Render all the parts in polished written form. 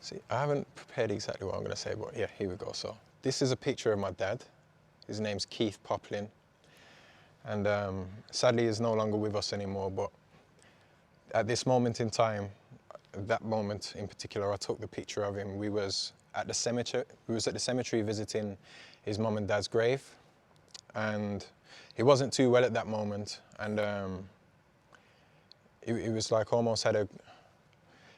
See, I haven't prepared exactly what I'm going to say, but yeah, here we go. So this is a picture of my dad. His name's Keith Poplin. And sadly, he's no longer with us anymore, but at this moment in time, that moment in particular, I took the picture of him. We was at the cemetery visiting his mum and dad's grave, and he wasn't too well at that moment, and it was like almost had a,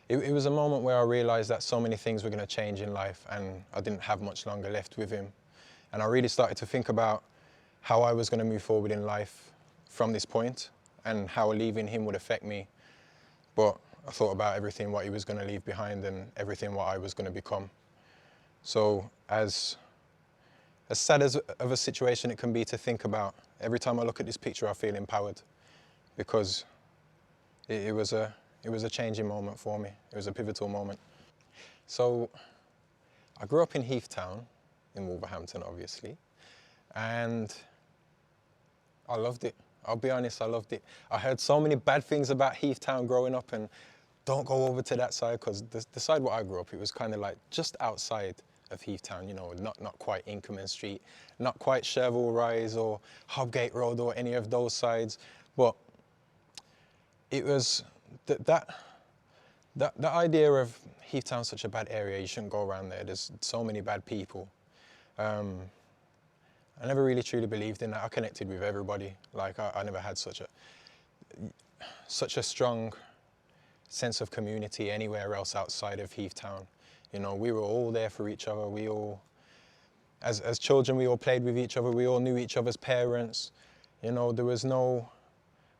it was a moment where I realized that so many things were going to change in life, and I didn't have much longer left with him. And I really started to think about how I was going to move forward in life from this point, and how leaving him would affect me. But I thought about everything what he was going to leave behind and everything what I was going to become. So as sad as of a situation it can be to think about, every time I look at this picture I feel empowered, because it was a changing moment for me. It was a pivotal moment. So I grew up in Heathtown in Wolverhampton, obviously, and I loved it. I'll be honest, I loved it. I heard so many bad things about Heathtown growing up, and don't go over to that side, because the side where I grew up, it was kind of like just outside of Heathtown, you know, not quite Inkerman Street, not quite Cherville Rise or Hobgate Road or any of those sides, but it was that idea of Heathtown's such a bad area, you shouldn't go around there, there's so many bad people. I never really truly believed in that. I connected with everybody. Like I never had such a strong sense of community anywhere else outside of Heathtown. You know, we were all there for each other. We all, as children, we all played with each other. We all knew each other's parents. You know, there was no,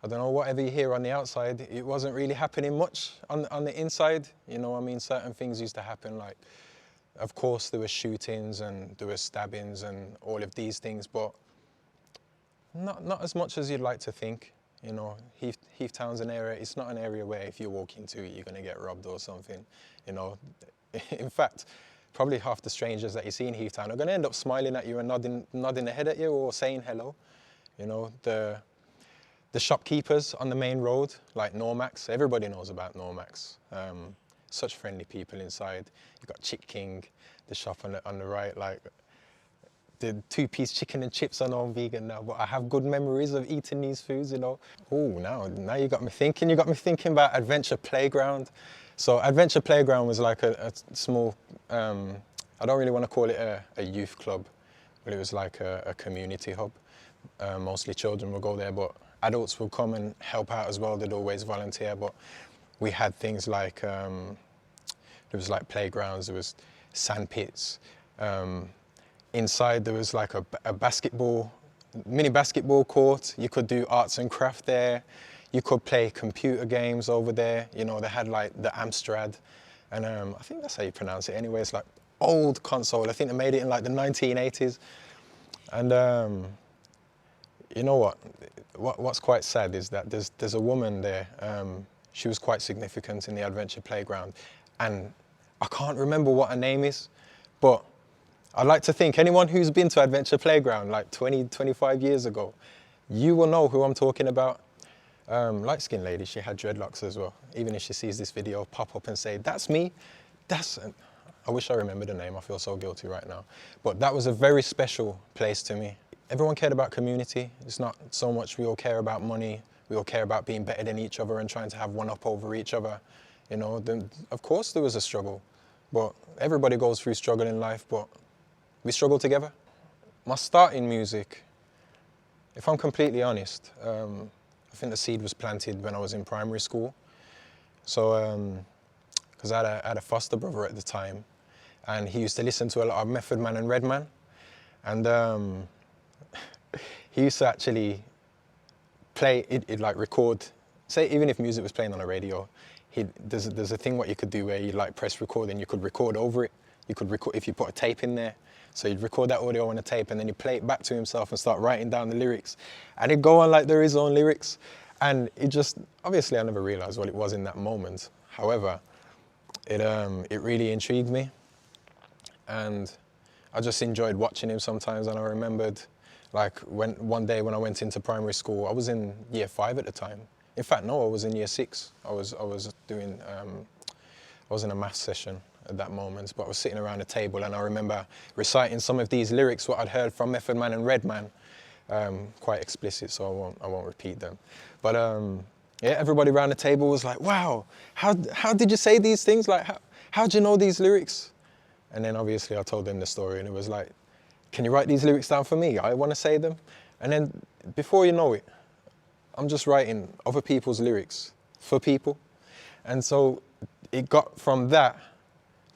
I don't know, whatever you hear on the outside, it wasn't really happening much on the inside. You know, I mean, certain things used to happen, like, of course, there were shootings and there were stabbings and all of these things, but not as much as you'd like to think. You know, Heathtown's an area, it's not an area where if you walk into it, you're going to get robbed or something. You know, in fact, probably half the strangers that you see in Heathtown are going to end up smiling at you and nodding their head at you or saying hello. You know, the shopkeepers on the main road, like Normax, everybody knows about Normax. Such friendly people inside. You've got Chick King, the shop on the right, like the two-piece chicken and chips. I know I'm vegan now, but I have good memories of eating these foods, you know. Oh, now you got me thinking. You got me thinking about Adventure Playground. So Adventure Playground was like a small, I don't really want to call it a youth club, but it was like a community hub. Mostly children would go there, but adults would come and help out as well. They'd always volunteer, but we had things like, there was like playgrounds, there was sand pits. Inside there was like a mini basketball court. You could do arts and craft there. You could play computer games over there. You know, they had like the Amstrad, and I think that's how you pronounce it anyway. It's like old console. I think they made it in like the 1980s. And you know what's quite sad is that there's a woman there. She was quite significant in the Adventure Playground, and I can't remember what her name is, but I'd like to think anyone who's been to Adventure Playground like 20, 25 years ago, you will know who I'm talking about. Light-skinned lady, she had dreadlocks as well. Even if she sees this video, pop up and say, that's me, I wish I remembered the name, I feel so guilty right now. But that was a very special place to me. Everyone cared about community. It's not so much we all care about money, we all care about being better than each other and trying to have one up over each other. You know, of course there was a struggle, but everybody goes through struggle in life, but we struggle together. My start in music, if I'm completely honest, I think the seed was planted when I was in primary school. So, because I had a foster brother at the time, and he used to listen to a lot of Method Man and Redman, and he used to actually play, he'd like record, say even if music was playing on the radio, there's a thing what you could do where you like press record and you could record over it. You could record if you put a tape in there. So you'd record that audio on a tape and then he'd play it back to himself and start writing down the lyrics. And he'd go on like they're his own lyrics. And it just, obviously I never realized what it was in that moment. However, it really intrigued me. And I just enjoyed watching him sometimes. And I remembered like one day when I went into primary school, I was in year 5 at the time. In fact, no, I was in year 6. I was in a maths session. at that moment, but I was sitting around a table and I remember reciting some of these lyrics, what I'd heard from Method Man and Redman, quite explicit, so I won't repeat them. But yeah, everybody around the table was like, wow, how did you say these things? Like, how'd you know these lyrics? And then obviously I told them the story and it was like, can you write these lyrics down for me? I want to say them. And then before you know it, I'm just writing other people's lyrics for people. And so it got from that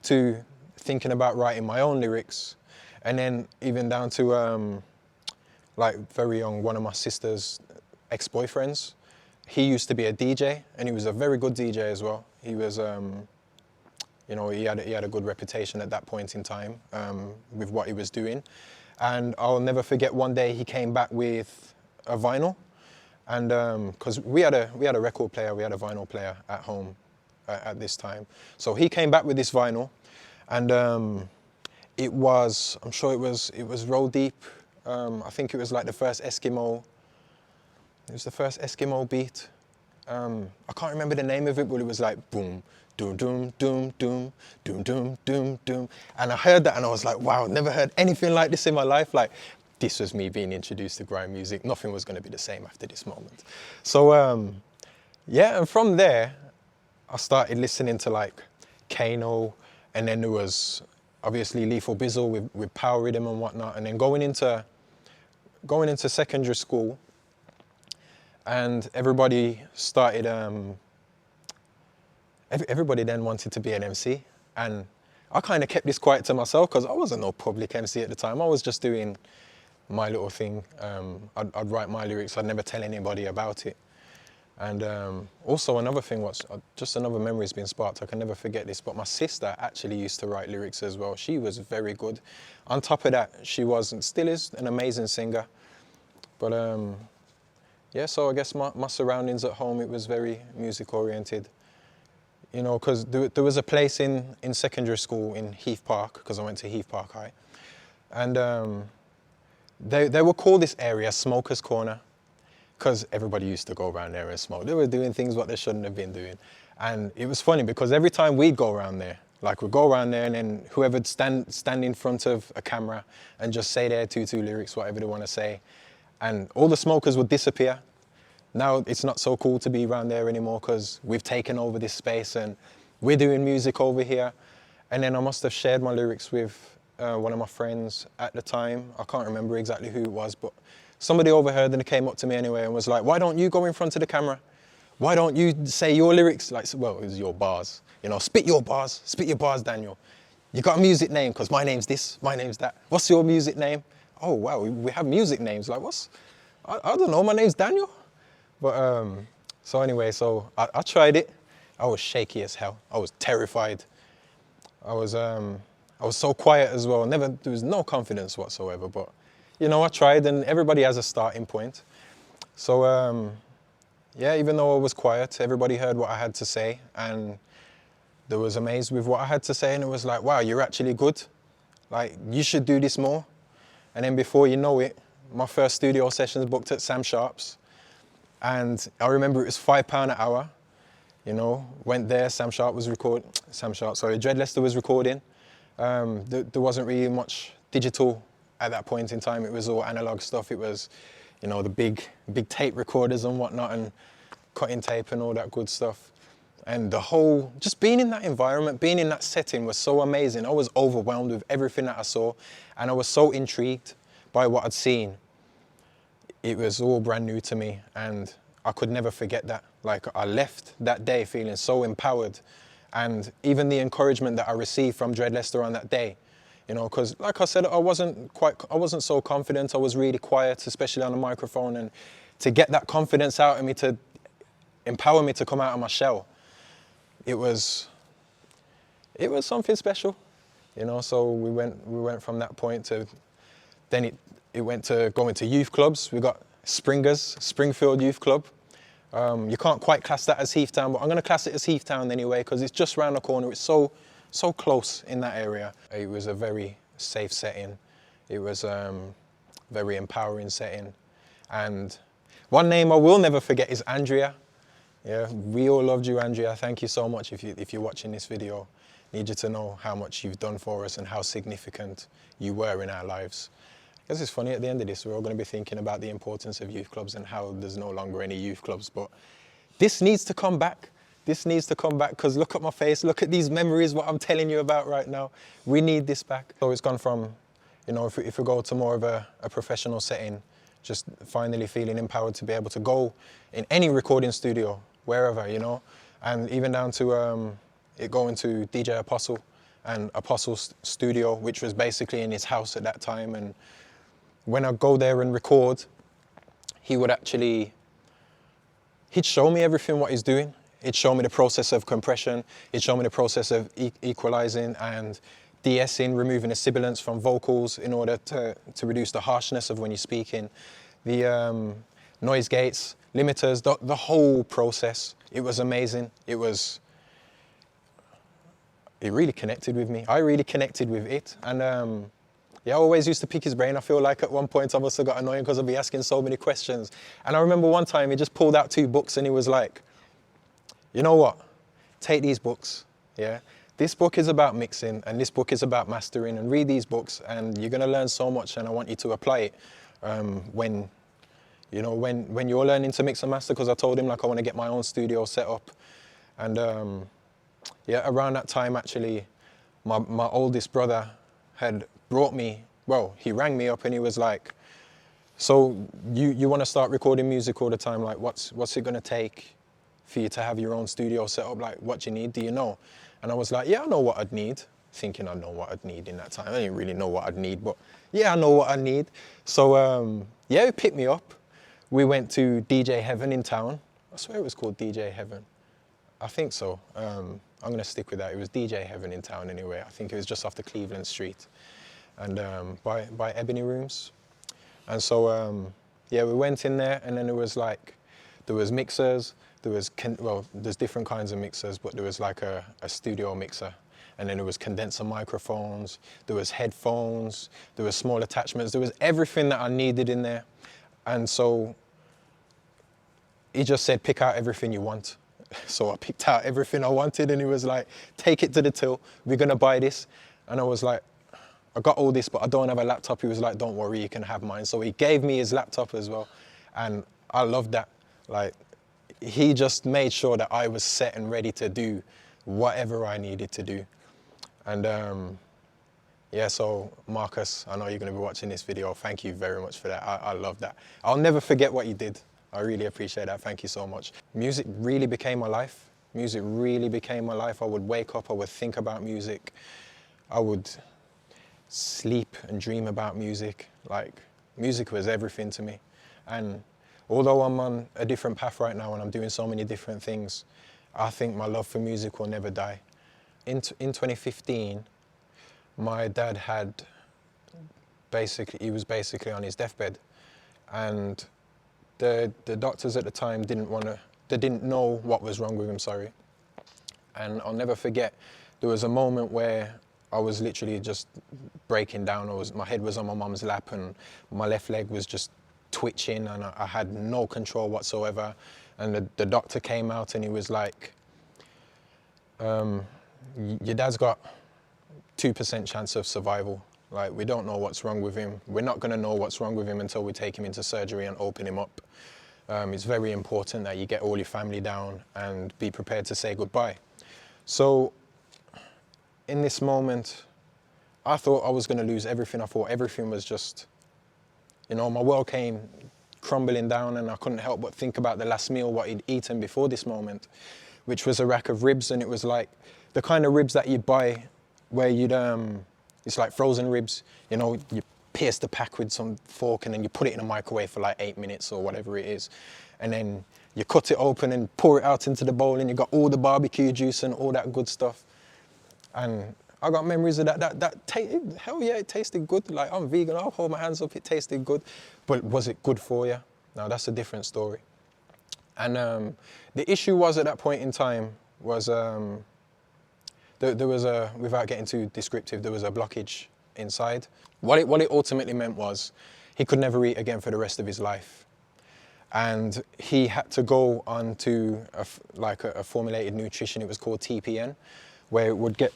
to thinking about writing my own lyrics. And then even down to like very young, one of my sister's ex-boyfriends, he used to be a DJ and he was a very good DJ as well. He was, you know, he had a good reputation at that point in time with what he was doing. And I'll never forget one day he came back with a vinyl. And because we had a record player, we had a vinyl player at home at this time. So he came back with this vinyl and it was, I'm sure it was Roll Deep. I think it was like the first Eskimo, it was the first Eskimo beat. I can't remember the name of it, but it was like boom, doom, doom, doom, doom, doom, doom, doom, doom. And I heard that and I was like, wow, never heard anything like this in my life. Like, this was me being introduced to grime music. Nothing was going to be the same after this moment. So yeah, and from there, I started listening to like Kano, and then there was obviously Lethal Bizzle with Power Rhythm and whatnot. And then going into secondary school, and everybody started, everybody then wanted to be an MC. And I kind of kept this quiet to myself because I wasn't no public MC at the time. I was just doing my little thing. I'd write my lyrics, I'd never tell anybody about it. And also another thing, just another memory's been sparked, I can never forget this, but my sister actually used to write lyrics as well. She was very good. On top of that, she was and still is an amazing singer. But yeah, so I guess my surroundings at home, it was very music oriented. You know, because there was a place in secondary school in Heath Park, because I went to Heath Park High. And they would call this area Smoker's Corner, because everybody used to go around there and smoke. They were doing things what they shouldn't have been doing. And it was funny because every time we'd go around there, like we'd go around there and then whoever'd stand in front of a camera and just say their two lyrics, whatever they want to say, and all the smokers would disappear. Now it's not so cool to be around there anymore because we've taken over this space and we're doing music over here. And then I must have shared my lyrics with one of my friends at the time. I can't remember exactly who it was, but somebody overheard and they came up to me anyway and was like, why don't you go in front of the camera? Why don't you say your lyrics? Like, well, it was your bars. You know, spit your bars, Daniel. You got a music name? Because my name's this, my name's that. What's your music name? Oh, wow, we have music names. Like, I don't know, my name's Daniel. But, so anyway, so I tried it. I was shaky as hell. I was terrified. I was so quiet as well. There was no confidence whatsoever, but you know, I tried and everybody has a starting point. So, yeah, even though I was quiet, everybody heard what I had to say and they was amazed with what I had to say and it was like, wow, you're actually good. Like, you should do this more. And then before you know it, my first studio sessions booked at Sam Sharp's. And I remember it was £5 an hour, you know, went there, Dread Lester was recording. There wasn't really much digital at that point in time. It was all analog stuff. It was, you know, the big tape recorders and whatnot and cutting tape and all that good stuff. And just being in that environment, being in that setting was so amazing. I was overwhelmed with everything that I saw and I was so intrigued by what I'd seen. It was all brand new to me and I could never forget that. Like, I left that day feeling so empowered and even the encouragement that I received from Dread Lester on that day, you know, because like I said, I wasn't so confident. I was really quiet, especially on the microphone, and to get that confidence out of me, to empower me to come out of my shell, it was something special, you know. So we went from that point to, then it went to going to youth clubs. We got Springfield Youth Club. You can't quite class that as Heath Town, but I'm going to class it as Heath Town anyway because it's just round the corner. It's so close in that area. It was a very safe setting. It was a very empowering setting. And one name I will never forget is Andrea. Yeah, we all loved you, Andrea. Thank you so much if you're watching this video. Need you to know how much you've done for us and how significant you were in our lives. Because it's funny, at the end of this, we're all going to be thinking about the importance of youth clubs and how there's no longer any youth clubs. But this needs to come back. This needs to come back, because look at my face, look at these memories, what I'm telling you about right now. We need this back. So it's gone from, you know, if we go to more of a professional setting, just finally feeling empowered to be able to go in any recording studio, wherever, you know, and even down to it going to DJ Apostle and Apostle's studio, which was basically in his house at that time. And when I go there and record, he'd show me everything what he's doing. He'd show me the process of compression. He'd show me the process of equalizing and de-essing, removing the sibilants from vocals in order to reduce the harshness of when you're speaking. The noise gates, limiters, the whole process. It was amazing. It really connected with me. I really connected with it. And yeah, I always used to pick his brain. I feel like at one point I must have got annoying because I'd be asking so many questions. And I remember one time he just pulled out 2 books and he was like, you know what? Take these books, yeah? This book is about mixing and this book is about mastering, and read these books and you're gonna learn so much, and I want you to apply it when you're learning to mix and master, because I told him like I want to get my own studio set up. And yeah, around that time actually, my oldest brother had brought me, well, he rang me up and he was like, so you want to start recording music all the time, like what's it gonna take for you to have your own studio set up? Like, what you need, do you know? And I was like, yeah, I know what I'd need. Thinking I know what I'd need in that time. I didn't really know what I'd need, but yeah, I know what I need. So yeah, he picked me up. We went to DJ Heaven in town. I swear it was called DJ Heaven. I think so. I'm gonna stick with that. It was DJ Heaven in town anyway. I think it was just off the Cleveland Street and by Ebony Rooms. And so yeah, we went in there, and then it was like, there was mixers, there's different kinds of mixers, but there was like a studio mixer, and then there was condenser microphones, there was headphones, there was small attachments, there was everything that I needed in there. And so he just said, pick out everything you want. So I picked out everything I wanted, and he was like, take it to the till, we're gonna buy this. And I was like, I got all this, but I don't have a laptop. He was like, don't worry, you can have mine. So he gave me his laptop as well. And I loved that. Like, he just made sure that I was set and ready to do whatever I needed to do. And yeah, so Marcus, I know you're gonna be watching this video. Thank you very much for that. I love that. I'll never forget what you did. I really appreciate that. Thank you so much. Music really became my life. Music really became my life. I would wake up, I would think about music. I would sleep and dream about music. Like, music was everything to me. And although I'm on a different path right now and I'm doing so many different things, I think my love for music will never die. In 2015, my dad he was basically on his deathbed. And the doctors at the time didn't know what was wrong with him, sorry. And I'll never forget, there was a moment where I was literally just breaking down. My head was on my mum's lap and my left leg was just twitching, and I had no control whatsoever. And the doctor came out and he was like, your dad's got 2% chance of survival. Like, we don't know what's wrong with him. We're not gonna know what's wrong with him until we take him into surgery and open him up. It's very important that you get all your family down and be prepared to say goodbye. So in this moment, I thought I was gonna lose everything. I thought everything was just, you know, my world came crumbling down, and I couldn't help but think about the last meal, what he'd eaten before this moment, which was a rack of ribs. And it was like the kind of ribs that you'd buy where it's like frozen ribs, you know, you pierce the pack with some fork and then you put it in a microwave for like 8 minutes or whatever it is. And then you cut it open and pour it out into the bowl, and you got all the barbecue juice and all that good stuff. And I got memories of that. Hell yeah, it tasted good. Like, I'm vegan, I'll hold my hands up, it tasted good. But was it good for you? Now, that's a different story. And the issue was, at that point in time, was there was without getting too descriptive, there was a blockage inside. What it ultimately meant was he could never eat again for the rest of his life. And he had to go on to a formulated nutrition, it was called TPN, where it would get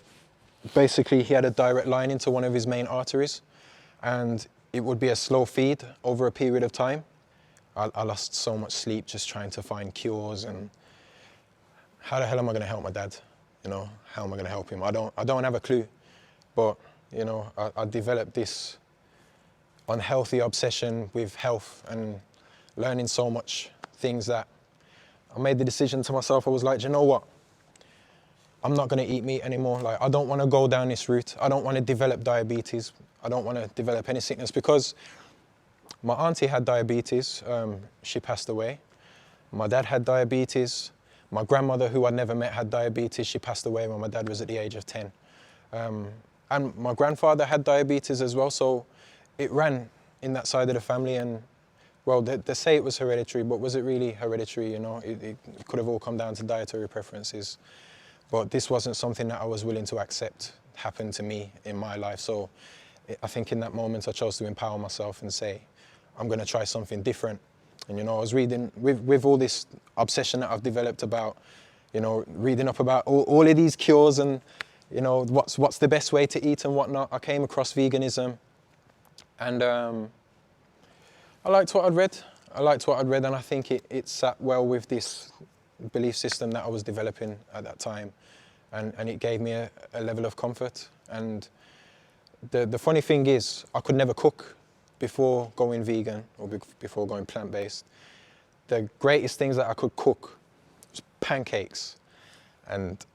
basically he had a direct line into one of his main arteries, and it would be a slow feed over a period of time. I lost so much sleep just trying to find cures, and how the hell am I going to help my dad? You know, how am I going to help him? I don't have a clue. But, you know, I developed this unhealthy obsession with health and learning so much things that I made the decision to myself. I was like, you know what? I'm not going to eat meat anymore. Like, I don't want to go down this route. I don't want to develop diabetes. I don't want to develop any sickness, because my auntie had diabetes. She passed away. My dad had diabetes. My grandmother, who I'd never met, had diabetes. She passed away when my dad was at the age of 10. And my grandfather had diabetes as well, so it ran in that side of the family. And well, they say it was hereditary, but was it really hereditary? You know, it could have all come down to dietary preferences. But this wasn't something that I was willing to accept happen to me in my life. So I think in that moment I chose to empower myself and say, I'm going to try something different. And, you know, I was reading, with all this obsession that I've developed about, you know, reading up about all of these cures and, you know, what's the best way to eat and whatnot. I came across veganism, and I liked what I'd read. And I think it sat well with this belief system that I was developing at that time, and it gave me a level of comfort. And the funny thing is, I could never cook before going vegan or before going plant-based. The greatest things that I could cook was pancakes and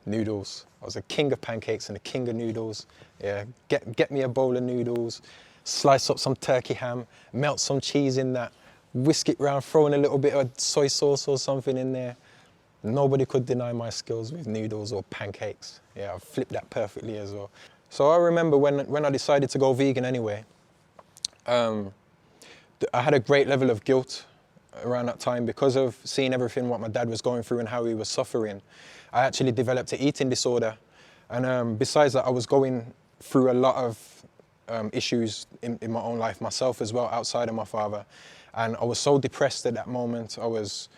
noodles. I was a king of pancakes and a king of noodles. Yeah, get me a bowl of noodles, slice up some turkey ham, melt some cheese in that, whisk it round, throw in a little bit of soy sauce or something in there. Nobody could deny my skills with noodles or pancakes. Yeah, I flipped that perfectly as well. So I remember when I decided to go vegan anyway, I had a great level of guilt around that time because of seeing everything what my dad was going through and how he was suffering. I actually developed an eating disorder. And besides that, I was going through a lot of issues in my own life myself as well, outside of my father. And I was so depressed at that moment. I was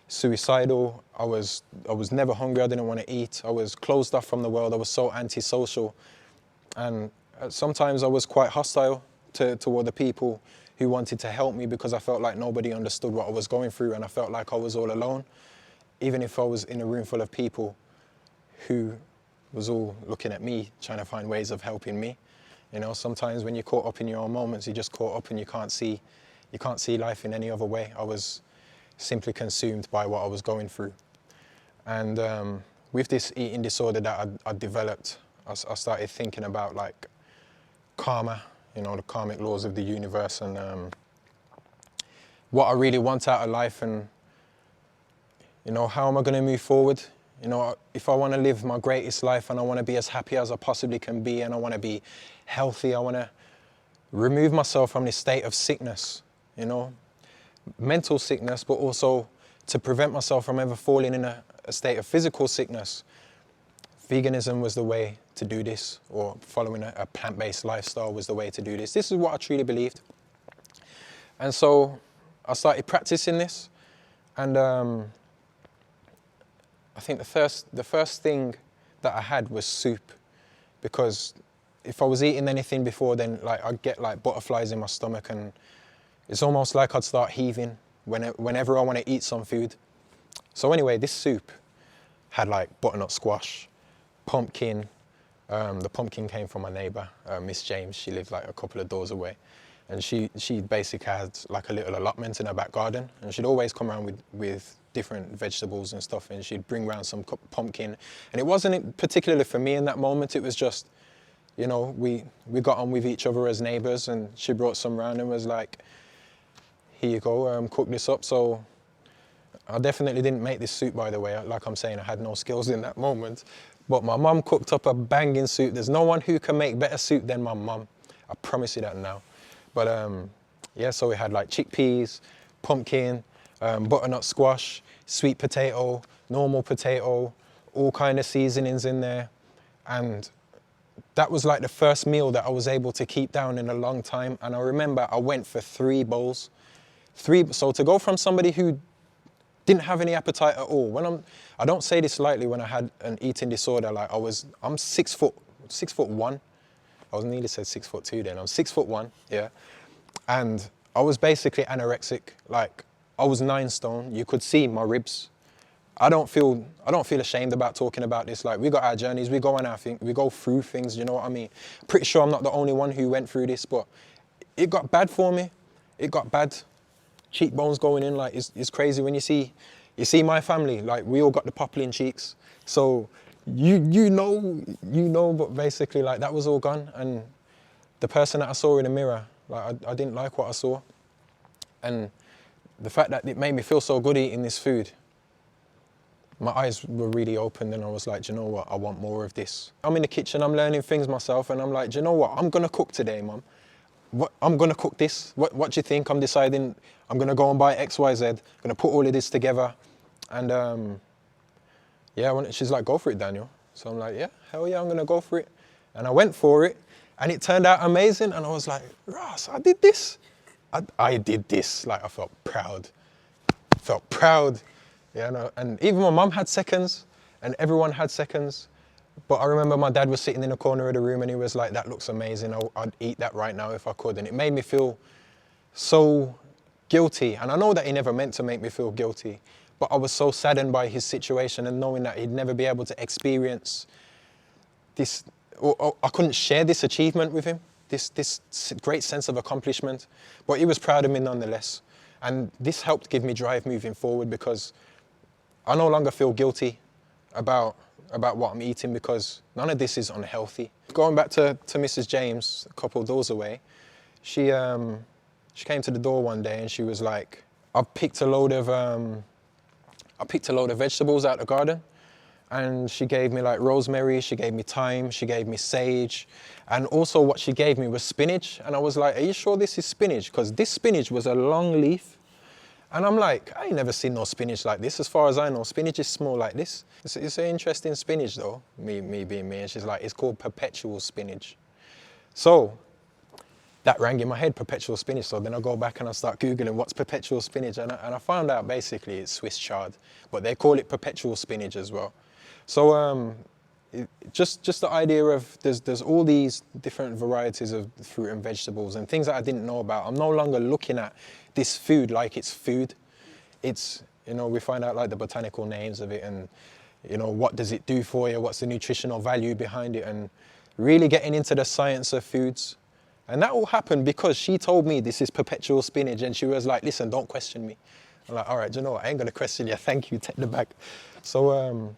suicidal. I was never hungry. I didn't want to eat. I was closed off from the world. I was so antisocial. And sometimes I was quite hostile toward the people who wanted to help me, because I felt like nobody understood what I was going through, and I felt like I was all alone, even if I was in a room full of people who was all looking at me, trying to find ways of helping me. You know, sometimes when you're caught up in your own moments, you're just caught up and you can't see life in any other way. I was simply consumed by what I was going through. And with this eating disorder that I developed, I started thinking about like karma, you know, the karmic laws of the universe, and what I really want out of life, and, you know, how am I going to move forward? You know, if I want to live my greatest life and I want to be as happy as I possibly can be, and I want to be healthy, I want to remove myself from this state of sickness, you know, mental sickness, but also to prevent myself from ever falling in a state of physical sickness. Veganism was the way to do this, or following a plant-based lifestyle was the way to do this. This is what I truly believed. And so I started practicing this, and I think the first thing that I had was soup, because if I was eating anything before then, like, I'd get like butterflies in my stomach, and it's almost like I'd start heaving whenever I want to eat some food. So anyway, this soup had like butternut squash, pumpkin. The pumpkin came from my neighbour, Miss James. She lived like a couple of doors away, and she basically had like a little allotment in her back garden, and she'd always come around with different vegetables and stuff, and she'd bring around some pumpkin. And it wasn't particularly for me in that moment. It was just, you know, we got on with each other as neighbours, and she brought some round and was like, here you go, cook this up. So I definitely didn't make this soup, by the way. Like I'm saying, I had no skills in that moment. But my mum cooked up a banging soup. There's no one who can make better soup than my mum. I promise you that now. But yeah, so we had like chickpeas, pumpkin, butternut squash, sweet potato, normal potato, all kind of seasonings in there. And that was like the first meal that I was able to keep down in a long time. And I remember I went for 3 bowls. So to go from somebody who Didn't have any appetite at all. I don't say this lightly, when I had an eating disorder, like I'm 6'1". I was nearly said 6'2" then. I'm 6'1", yeah. And I was basically anorexic. Like, I was 9 stone. You could see my ribs. I don't feel ashamed about talking about this. Like, we got our journeys, we go on our thing, we go through things, you know what I mean? Pretty sure I'm not the only one who went through this, but it got bad for me. It got bad. Cheekbones going in, like, it's crazy when you see my family, like, we all got the poppling cheeks. So you know, but basically, like, that was all gone. And the person that I saw in the mirror, like, I didn't like what I saw. And the fact that it made me feel so good eating this food, my eyes were really open, and I was like, do you know what? I want more of this. I'm in the kitchen, I'm learning things myself, and I'm like, do you know what? I'm gonna cook today, Mum. I'm gonna cook this. What do you think? I'm deciding I'm gonna go and buy X, Y, Z. I'm gonna put all of this together. And yeah, she's like, go for it, Daniel. So I'm like, yeah, hell yeah, I'm gonna go for it. And I went for it, and it turned out amazing. And I was like, Ross, I did this. I did this. Like, I felt proud. Yeah, no, and even my mum had seconds, and everyone had seconds. But I remember my dad was sitting in the corner of the room, and he was like, that looks amazing. I'd eat that right now if I could. And it made me feel so guilty. And I know that he never meant to make me feel guilty, but I was so saddened by his situation and knowing that he'd never be able to experience this, or I couldn't share this achievement with him, this great sense of accomplishment. But he was proud of me nonetheless. And this helped give me drive moving forward, because I no longer feel guilty about what I'm eating, because none of this is unhealthy. Going back to Mrs. James, a couple of doors away, she came to the door one day and she was like, I picked a load of vegetables out the garden, and she gave me like rosemary, she gave me thyme, she gave me sage, and also what she gave me was spinach. And I was like, are you sure this is spinach? Because this spinach was a long leaf. And I'm like, I ain't never seen no spinach like this. As far as I know, spinach is small like this. It's an interesting spinach though, me being me. And she's like, it's called perpetual spinach. So that rang in my head, perpetual spinach. So then I go back and I start Googling what's perpetual spinach. And I found out basically it's Swiss chard, but they call it perpetual spinach as well. So just the idea of there's all these different varieties of fruit and vegetables and things that I didn't know about. I'm no longer looking at this food like it's food. It's, you know, we find out like the botanical names of it, and, you know, what does it do for you? What's the nutritional value behind it? And really getting into the science of foods. And that all happened because she told me this is perpetual spinach, and she was like, listen, don't question me. I'm like, all right, do you know what? I ain't gonna question you. Thank you, take the bag. So,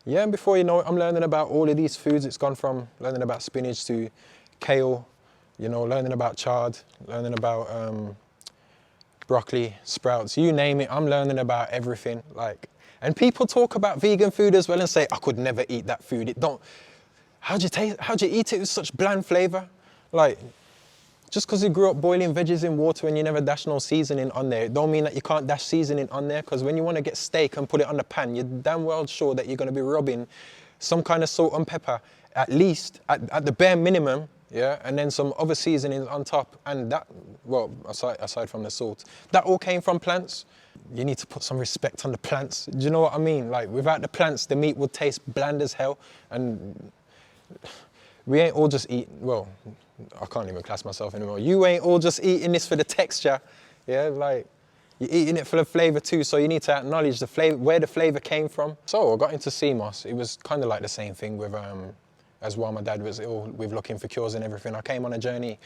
yeah, and before you know it, I'm learning about all of these foods. It's gone from learning about spinach to kale, you know, learning about chard, learning about broccoli, sprouts, you name it. I'm learning about everything. Like, and people talk about vegan food as well and say, I could never eat that food. It don't, how'd you eat it with such bland flavor? Like, just because you grew up boiling veggies in water and you never dash no seasoning on there, it don't mean that you can't dash seasoning on there, because when you want to get steak and put it on the pan, you're damn well sure that you're going to be rubbing some kind of salt and pepper, at least, at the bare minimum, yeah, and then some other seasonings on top. And that, well, aside from the salt, that all came from plants. You need to put some respect on the plants. Do you know what I mean? Like, without the plants, the meat would taste bland as hell. And we ain't all just eating, well, I can't even class myself anymore. You ain't all just eating this for the texture, yeah? Like, you're eating it for the flavor too, so you need to acknowledge the flavor, where the flavor came from. So I got into CMOS. It was kind of like the same thing with, as while my dad was ill with looking for cures and everything. I came on a journey.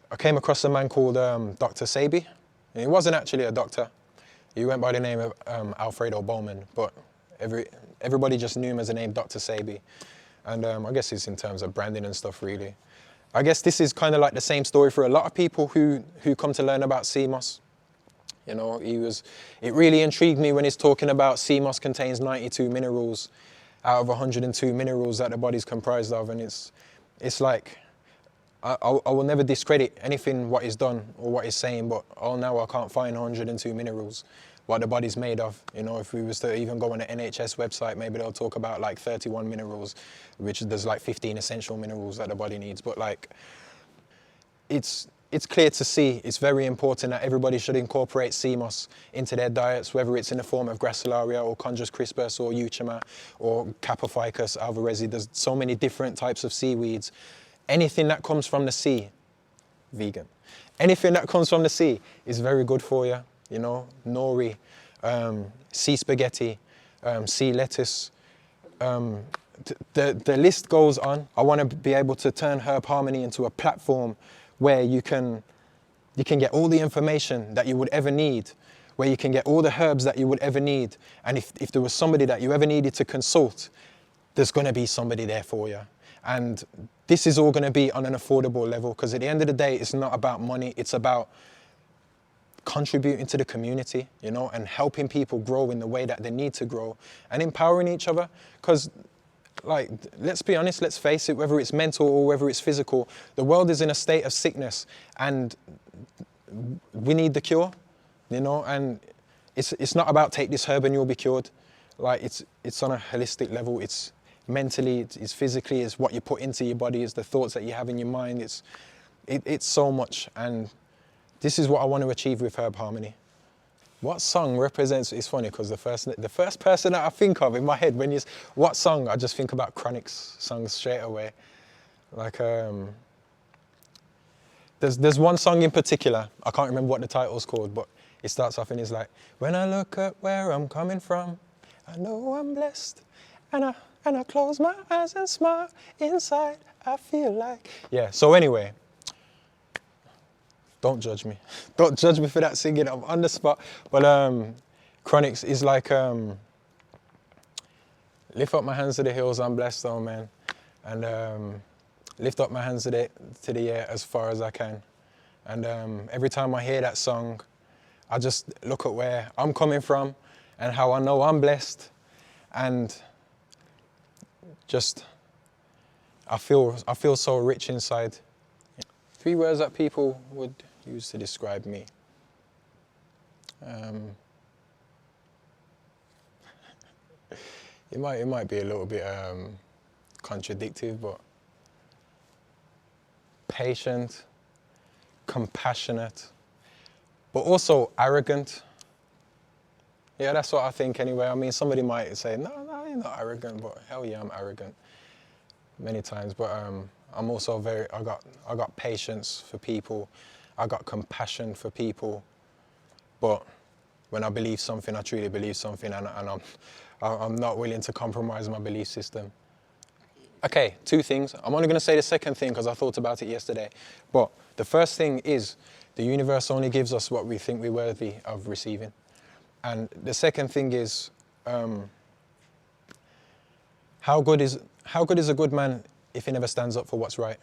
I came across a man called Dr. Sabi. And he wasn't actually a doctor. He went by the name of Alfredo Bowman, but everybody just knew him as the name Dr. Sabi. And I guess it's in terms of branding and stuff, really. I guess this is kind of like the same story for a lot of people who come to learn about CMOS. You know, it really intrigued me when he's talking about CMOS contains 92 minerals out of 102 minerals that the body's comprised of. And it's like, I will never discredit anything what he's done or what he's saying, but now I can't find 102 minerals what the body's made of. You know, if we was to even go on the NHS website, maybe they'll talk about like 31 minerals, which there's like 15 essential minerals that the body needs. But like, it's it's clear to see it's very important that everybody should incorporate sea moss into their diets, whether it's in the form of gracilaria or Chondrus crispus or euchema or Capophycus alvarezi. There's so many different types of seaweeds. Anything that comes from the sea, vegan. Anything that comes from the sea is very good for you, you know, nori, sea spaghetti, sea lettuce. The list goes on. I want to be able to turn Herb Harmony into a platform where you can get all the information that you would ever need, where you can get all the herbs that you would ever need. And if there was somebody that you ever needed to consult, there's going to be somebody there for you. And this is all going to be on an affordable level, because at the end of the day, it's not about money. It's about contributing to the community, you know, and helping people grow in the way that they need to grow and empowering each other. Because, like, let's be honest, let's face it, whether it's mental or whether it's physical, the world is in a state of sickness and we need the cure, you know, and it's not about take this herb and you'll be cured. Like, it's on a holistic level. It's mentally, it's physically, it's what you put into your body, it's the thoughts that you have in your mind. It's so much, and this is what I want to achieve with Herb Harmony. What song represents, it's funny because the first person that I think of in my head when you, what song, I just think about Chronic's songs straight away. Like, there's one song in particular, I can't remember what the title's called, but it starts off and it's like, when I look at where I'm coming from, I know I'm blessed, and I close my eyes and smile, inside I feel like. Yeah, so anyway, don't judge me. Don't judge me for that singing, I'm on the spot. But Chronics is like, lift up my hands to the hills, I'm blessed, oh man. And lift up my hands to the air as far as I can. And every time I hear that song, I just look at where I'm coming from and how I know I'm blessed. And just, I feel so rich inside. 3 words that people would use to describe me. It might be a little bit contradictory, but patient, compassionate, but also arrogant. Yeah, that's what I think anyway. I mean, somebody might say, no, you're not arrogant, but hell yeah, I'm arrogant many times. But I'm also I got patience for people. I got compassion for people. But when I believe something, I truly believe something, and I'm not willing to compromise my belief system. Okay, 2 things. I'm only going to say the second thing because I thought about it yesterday. But the first thing is the universe only gives us what we think we're worthy of receiving. And the second thing is, how good is a good man if he never stands up for what's right?